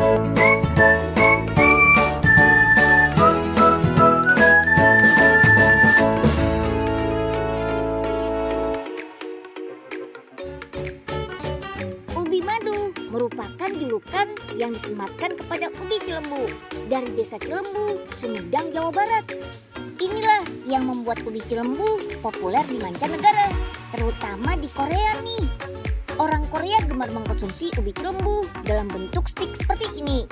Ubi madu merupakan julukan yang disematkan kepada ubi Cilembu dari desa Cilembu, Sumedang, Jawa Barat. Inilah yang membuat ubi Cilembu populer di mancanegara, terutama di Korea nih. Orang Korea gemar mengkonsumsi ubi Cilembu dalam bentuk stik seperti ini.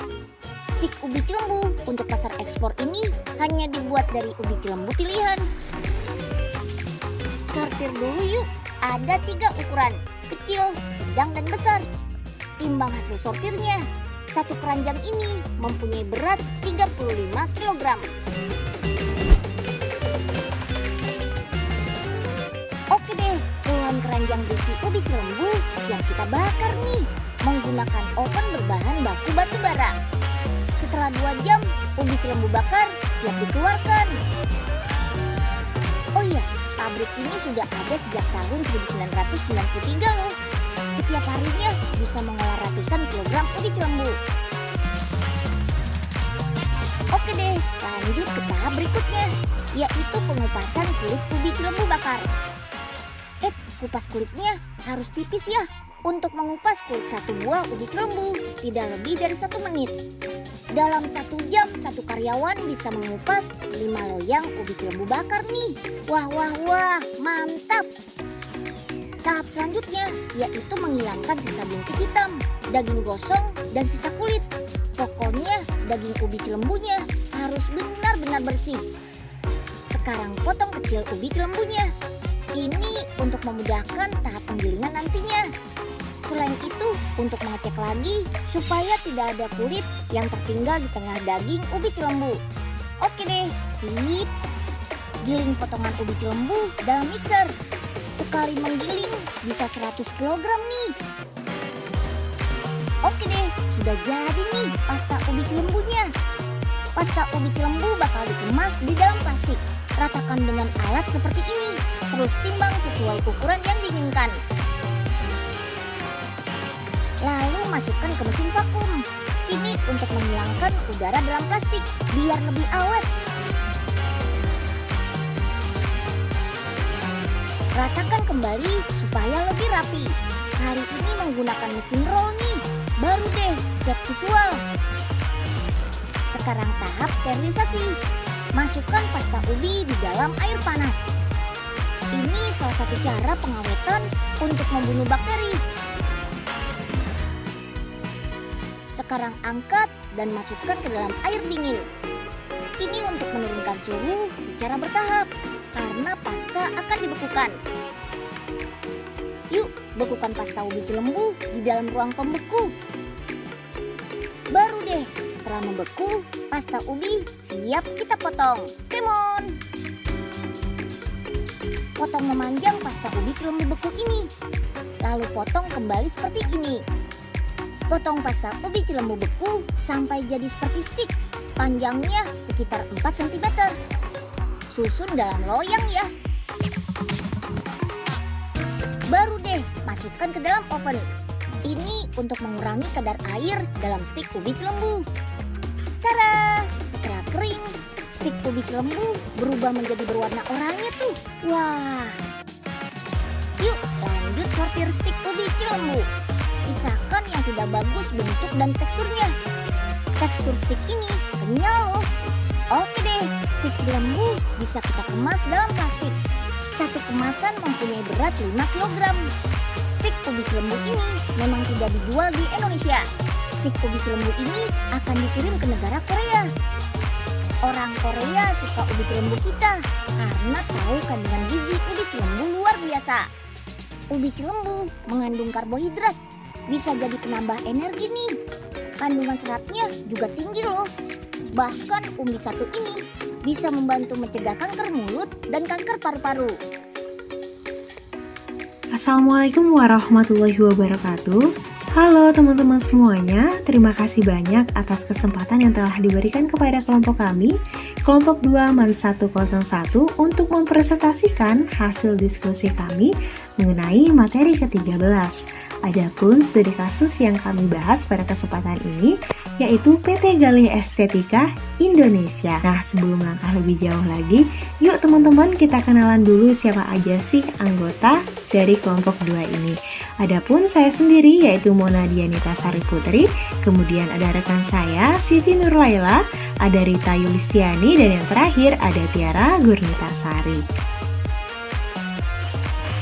Stik ubi Cilembu untuk pasar ekspor ini hanya dibuat dari ubi Cilembu pilihan. Sortir dulu yuk, ada 3 ukuran, kecil, sedang, dan besar. Timbang hasil sortirnya, satu keranjang ini mempunyai berat 35 kg. Oke deh, puluhan keranjang berisi ubi Cilembu siap kita bakar nih, menggunakan oven berbahan baku batu bara. Setelah 2 jam, ubi Cilembu bakar siap dikeluarkan. Oh iya, pabrik ini sudah ada sejak tahun 1993 loh. Setiap harinya bisa mengolah ratusan kilogram ubi Cilembu. Oke deh, lanjut ke tahap berikutnya, yaitu pengupasan kulit ubi Cilembu bakar. Kupas kulitnya harus tipis ya. Untuk mengupas kulit satu buah ubi Cilembu tidak lebih dari 1 menit. Dalam 1 jam, satu karyawan bisa mengupas 5 loyang ubi Cilembu bakar nih. Wah, mantap! Tahap selanjutnya yaitu menghilangkan sisa bintik hitam, daging gosong, dan sisa kulit. Pokoknya daging ubi Cilembunya harus benar-benar bersih. Sekarang potong kecil ubi Cilembunya. Ini untuk memudahkan tahap penggilingan nantinya. Selain itu, untuk mengecek lagi supaya tidak ada kulit yang tertinggal di tengah daging ubi Cilembu. Oke deh, sip. Giling potongan ubi Cilembu dalam mixer. Sekali menggiling bisa 100 kg nih. Oke deh, sudah jadi nih pasta ubi Cilembunya. Pasta ubi Cilembu bakal dikemas di dalam plastik. Ratakan dengan alat seperti ini. Terus timbang sesuai ukuran yang diinginkan. Lalu masukkan ke mesin vakum. Ini untuk menghilangkan udara dalam plastik biar lebih awet. Ratakan kembali supaya lebih rapi. Hari ini menggunakan mesin roll nih. Baru deh cek visual. Sekarang tahap sterilisasi. Masukkan pasta ubi di dalam air panas. Ini salah satu cara pengawetan untuk membunuh bakteri. Sekarang angkat dan masukkan ke dalam air dingin. Ini untuk menurunkan suhu secara bertahap karena pasta akan dibekukan. Yuk, bekukan pasta ubi Cilembu di dalam ruang pembeku. Baru deh, setelah membeku, pasta ubi siap kita potong. Come on! Potong memanjang pasta ubi Cilembu beku ini. Lalu potong kembali seperti ini. Potong pasta ubi Cilembu beku sampai jadi seperti stik. Panjangnya sekitar 4 cm. Susun dalam loyang ya. Baru deh masukkan ke dalam oven. Ini untuk mengurangi kadar air dalam stik ubi Cilembu. Tada! Setelah kering, stik ubi Cilembu berubah menjadi berwarna oranye tuh. Wah. Yuk lanjut sortir stik ubi Cilembu. Pisahkan yang tidak bagus bentuk dan teksturnya. Tekstur stik ini kenyal loh. Oke deh, stik Cilembu bisa kita kemas dalam plastik. Satu kemasan mempunyai berat 5 kg. Stik ubi Cilembu ini memang tidak dijual di Indonesia. Stik ubi Cilembu ini akan dikirim ke negara Korea. Orang Korea suka ubi Cilembu kita karena tahu kandungan gizi ubi Cilembu luar biasa. Ubi Cilembu mengandung karbohidrat, bisa jadi penambah energi nih. Kandungan seratnya juga tinggi loh. Bahkan umbi satu ini bisa membantu mencegah kanker mulut dan kanker paru-paru. Assalamualaikum warahmatullahi wabarakatuh. Halo teman-teman semuanya, terima kasih banyak atas kesempatan yang telah diberikan kepada kelompok kami, kelompok 2 MAN 101 untuk mempresentasikan hasil diskusi kami mengenai materi ke-13. Adapun studi kasus yang kami bahas pada kesempatan ini yaitu PT Galih Estetika Indonesia. Nah, sebelum langkah lebih jauh lagi, yuk teman-teman kita kenalan dulu siapa aja sih anggota dari kelompok 2 ini. Adapun saya sendiri yaitu Mona Dianita Sari Putri, kemudian ada rekan saya Siti Nurlaila, ada Rita Yulistiani, dan yang terakhir ada Tiara Gurnita Sari.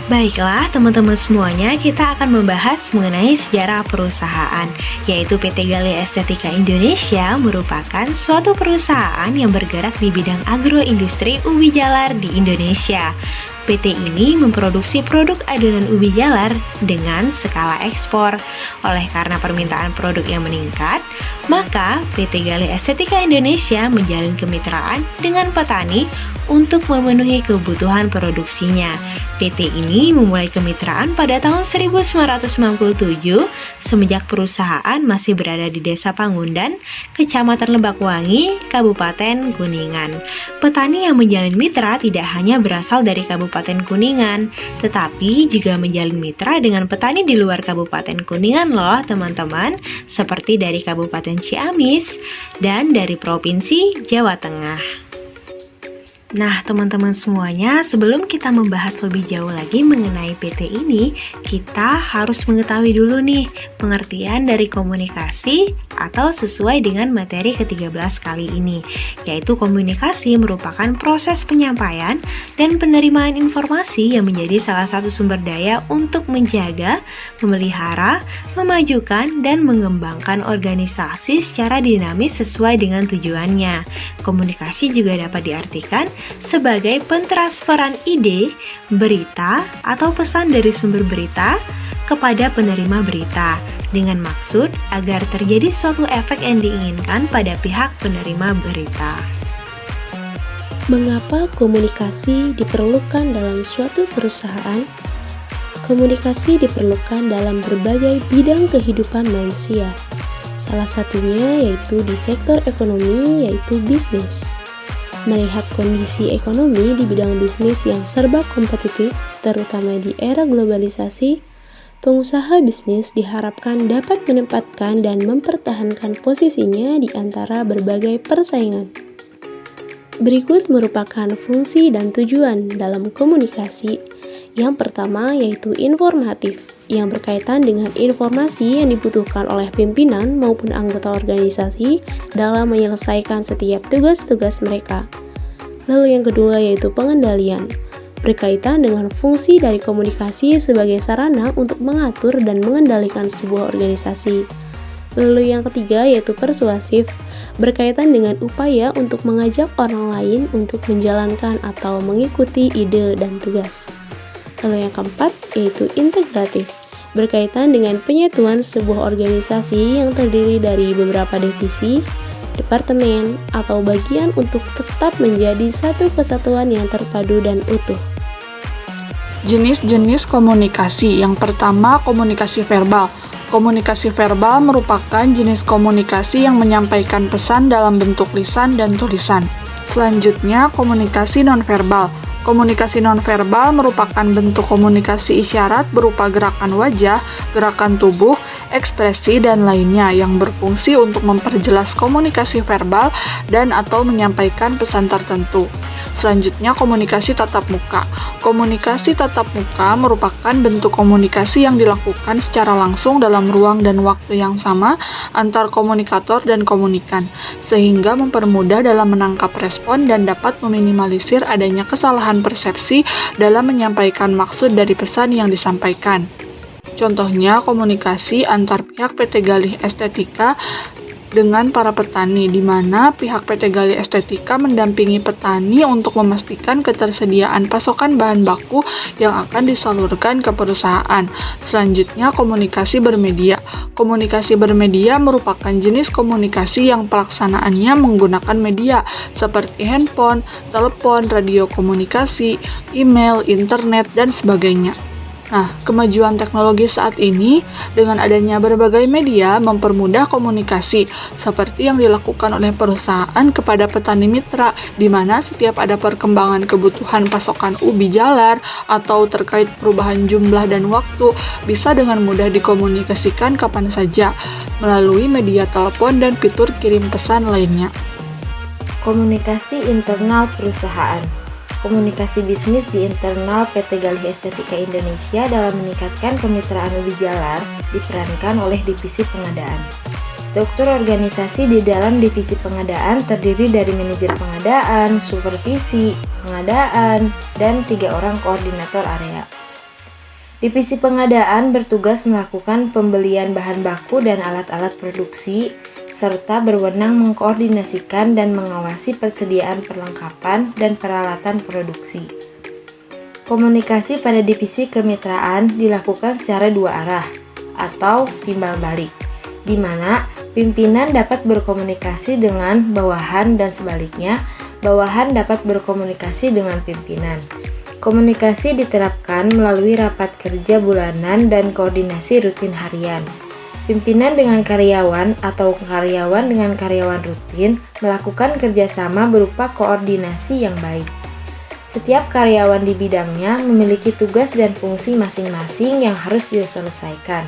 Baiklah teman-teman semuanya, kita akan membahas mengenai sejarah perusahaan, yaitu PT Galih Estetika Indonesia merupakan suatu perusahaan yang bergerak di bidang agroindustri ubi jalar di Indonesia. PT ini memproduksi produk adonan ubi jalar dengan skala ekspor. Oleh karena permintaan produk yang meningkat, maka PT Galih Estetika Indonesia menjalin kemitraan dengan petani untuk memenuhi kebutuhan produksinya. PT ini memulai kemitraan pada tahun 1997 semenjak perusahaan masih berada di Desa Pangundan, Kecamatan Lebakwangi, Kabupaten Kuningan. Petani yang menjalin mitra tidak hanya berasal dari Kabupaten Kuningan, tetapi juga menjalin mitra dengan petani di luar Kabupaten Kuningan loh teman-teman, seperti dari Kabupaten Ciamis dan dari Provinsi Jawa Tengah. Nah teman-teman semuanya, sebelum kita membahas lebih jauh lagi mengenai PT ini, kita harus mengetahui dulu nih pengertian dari komunikasi atau sesuai dengan materi ke-13 kali ini, yaitu komunikasi merupakan proses penyampaian dan penerimaan informasi yang menjadi salah satu sumber daya untuk menjaga, memelihara, memajukan, dan mengembangkan organisasi secara dinamis sesuai dengan tujuannya. Komunikasi juga dapat diartikan sebagai pentransferan ide, berita, atau pesan dari sumber berita kepada penerima berita dengan maksud agar terjadi suatu efek yang diinginkan pada pihak penerima berita. Mengapa komunikasi diperlukan dalam suatu perusahaan? Komunikasi diperlukan dalam berbagai bidang kehidupan manusia. Salah satunya yaitu di sektor ekonomi, yaitu bisnis. Melihat kondisi ekonomi di bidang bisnis yang serba kompetitif, terutama di era globalisasi, pengusaha bisnis diharapkan dapat menempatkan dan mempertahankan posisinya di antara berbagai persaingan. Berikut merupakan fungsi dan tujuan dalam komunikasi. Yang pertama yaitu informatif, yang berkaitan dengan informasi yang dibutuhkan oleh pimpinan maupun anggota organisasi dalam menyelesaikan setiap tugas-tugas mereka. Lalu yang kedua yaitu pengendalian, berkaitan dengan fungsi dari komunikasi sebagai sarana untuk mengatur dan mengendalikan sebuah organisasi. Lalu yang ketiga yaitu persuasif, berkaitan dengan upaya untuk mengajak orang lain untuk menjalankan atau mengikuti ide dan tugas. Lalu yang keempat yaitu integratif, berkaitan dengan penyatuan sebuah organisasi yang terdiri dari beberapa divisi, departemen, atau bagian untuk tetap menjadi satu kesatuan yang terpadu dan utuh. Jenis-jenis komunikasi. Yang pertama, komunikasi verbal. Komunikasi verbal merupakan jenis komunikasi yang menyampaikan pesan dalam bentuk lisan dan tulisan. Selanjutnya, komunikasi nonverbal. Komunikasi nonverbal merupakan bentuk komunikasi isyarat berupa gerakan wajah, gerakan tubuh, ekspresi, dan lainnya yang berfungsi untuk memperjelas komunikasi verbal dan atau menyampaikan pesan tertentu. Selanjutnya, komunikasi tatap muka. Komunikasi tatap muka merupakan bentuk komunikasi yang dilakukan secara langsung dalam ruang dan waktu yang sama antar komunikator dan komunikan, sehingga mempermudah dalam menangkap respon dan dapat meminimalisir adanya kesalahan persepsi dalam menyampaikan maksud dari pesan yang disampaikan. Contohnya, komunikasi antar pihak PT Galih Estetika dengan para petani, di mana pihak PT Galih Estetika mendampingi petani untuk memastikan ketersediaan pasokan bahan baku yang akan disalurkan ke perusahaan. Selanjutnya, komunikasi bermedia. Komunikasi bermedia merupakan jenis komunikasi yang pelaksanaannya menggunakan media seperti handphone, telepon, radio komunikasi, email, internet, dan sebagainya. Nah, kemajuan teknologi saat ini dengan adanya berbagai media mempermudah komunikasi seperti yang dilakukan oleh perusahaan kepada petani mitra, di mana setiap ada perkembangan kebutuhan pasokan ubi jalar atau terkait perubahan jumlah dan waktu bisa dengan mudah dikomunikasikan kapan saja melalui media telepon dan fitur kirim pesan lainnya. Komunikasi internal perusahaan. Komunikasi bisnis di internal PT Galih Estetika Indonesia dalam meningkatkan kemitraan ubi jalar diperankan oleh divisi pengadaan. Struktur organisasi di dalam divisi pengadaan terdiri dari manajer pengadaan, supervisi, pengadaan, dan 3 orang koordinator area. Divisi pengadaan bertugas melakukan pembelian bahan baku dan alat-alat produksi, serta berwenang mengkoordinasikan dan mengawasi persediaan perlengkapan dan peralatan produksi. Komunikasi pada divisi kemitraan dilakukan secara 2 arah atau timbal balik, di mana pimpinan dapat berkomunikasi dengan bawahan dan sebaliknya, bawahan dapat berkomunikasi dengan pimpinan. Komunikasi diterapkan melalui rapat kerja bulanan dan koordinasi rutin harian. Pimpinan dengan karyawan atau karyawan dengan karyawan rutin melakukan kerjasama berupa koordinasi yang baik. Setiap karyawan di bidangnya memiliki tugas dan fungsi masing-masing yang harus diselesaikan.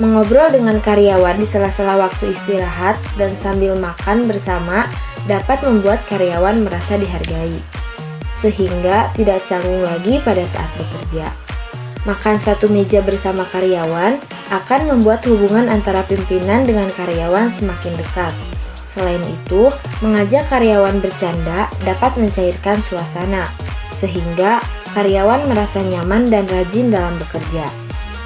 Mengobrol dengan karyawan di sela-sela waktu istirahat dan sambil makan bersama dapat membuat karyawan merasa dihargai, sehingga tidak canggung lagi pada saat bekerja. Makan satu meja bersama karyawan akan membuat hubungan antara pimpinan dengan karyawan semakin dekat. Selain itu, mengajak karyawan bercanda dapat mencairkan suasana, sehingga karyawan merasa nyaman dan rajin dalam bekerja.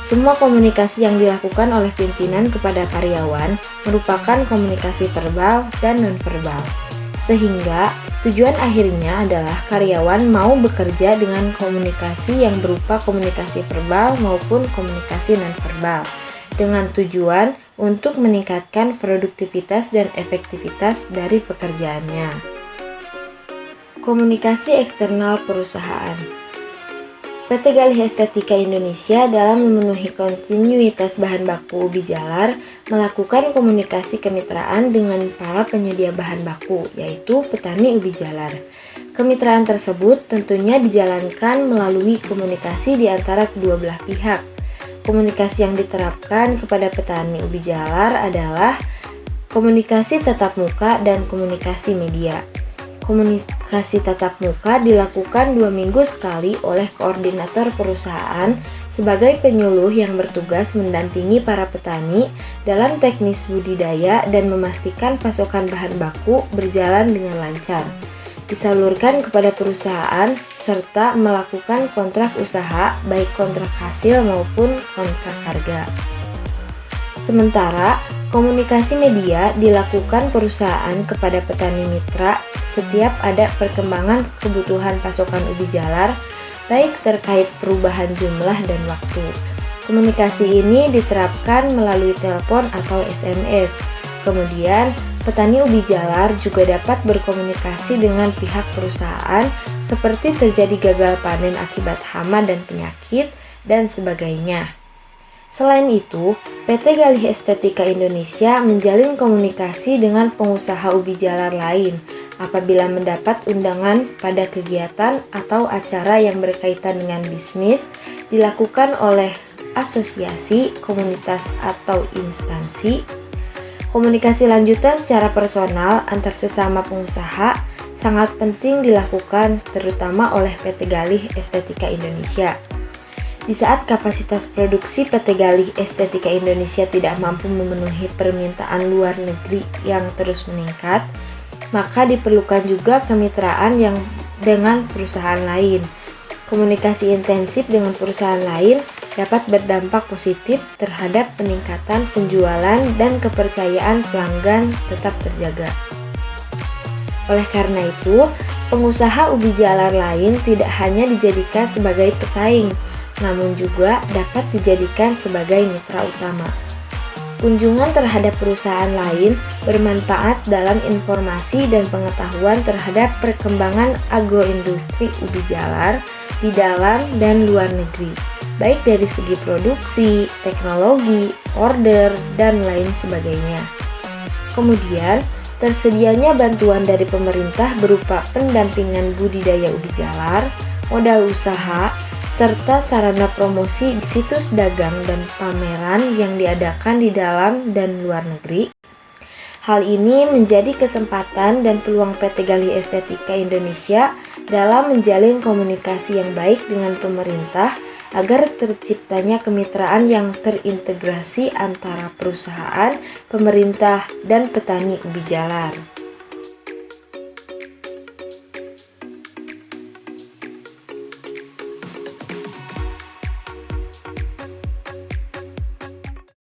Semua komunikasi yang dilakukan oleh pimpinan kepada karyawan merupakan komunikasi verbal dan nonverbal, sehingga tujuan akhirnya adalah karyawan mau bekerja dengan komunikasi yang berupa komunikasi verbal maupun komunikasi nonverbal, dengan tujuan untuk meningkatkan produktivitas dan efektivitas dari pekerjaannya. Komunikasi eksternal perusahaan. PT Galih Estetika Indonesia dalam memenuhi kontinuitas bahan baku ubi jalar melakukan komunikasi kemitraan dengan para penyedia bahan baku, yaitu petani ubi jalar. Kemitraan tersebut tentunya dijalankan melalui komunikasi di antara kedua belah pihak. Komunikasi yang diterapkan kepada petani ubi jalar adalah komunikasi tatap muka dan komunikasi media. Komunikasi tatap muka dilakukan 2 minggu sekali oleh koordinator perusahaan sebagai penyuluh yang bertugas mendampingi para petani dalam teknis budidaya dan memastikan pasokan bahan baku berjalan dengan lancar. Disalurkan kepada perusahaan serta melakukan kontrak usaha baik kontrak hasil maupun kontrak harga. Sementara, komunikasi media dilakukan perusahaan kepada petani mitra setiap ada perkembangan kebutuhan pasokan ubi jalar, baik terkait perubahan jumlah dan waktu. Komunikasi ini diterapkan melalui telepon atau SMS. Kemudian, petani ubi jalar juga dapat berkomunikasi dengan pihak perusahaan seperti terjadi gagal panen akibat hama dan penyakit, dan sebagainya. Selain itu, PT Galih Estetika Indonesia menjalin komunikasi dengan pengusaha ubi jalar lain apabila mendapat undangan pada kegiatan atau acara yang berkaitan dengan bisnis dilakukan oleh asosiasi, komunitas, atau instansi. Komunikasi lanjutan secara personal antar sesama pengusaha sangat penting dilakukan terutama oleh PT Galih Estetika Indonesia. Di saat kapasitas produksi PT Galih Estetika Indonesia tidak mampu memenuhi permintaan luar negeri yang terus meningkat, maka diperlukan juga kemitraan yang dengan perusahaan lain. Komunikasi intensif dengan perusahaan lain dapat berdampak positif terhadap peningkatan penjualan dan kepercayaan pelanggan tetap terjaga. Oleh karena itu, pengusaha ubi jalar lain tidak hanya dijadikan sebagai pesaing, namun juga dapat dijadikan sebagai mitra utama. Kunjungan terhadap perusahaan lain bermanfaat dalam informasi dan pengetahuan terhadap perkembangan agroindustri ubi jalar, di dalam dan luar negeri, baik dari segi produksi, teknologi, order, dan lain sebagainya. Kemudian, tersedianya bantuan dari pemerintah berupa pendampingan budidaya ubi jalar, modal usaha, serta sarana promosi di situs dagang dan pameran yang diadakan di dalam dan luar negeri. Hal ini menjadi kesempatan dan peluang PT Galih Estetika Indonesia dalam menjalin komunikasi yang baik dengan pemerintah agar terciptanya kemitraan yang terintegrasi antara perusahaan, pemerintah, dan petani ubi jalar.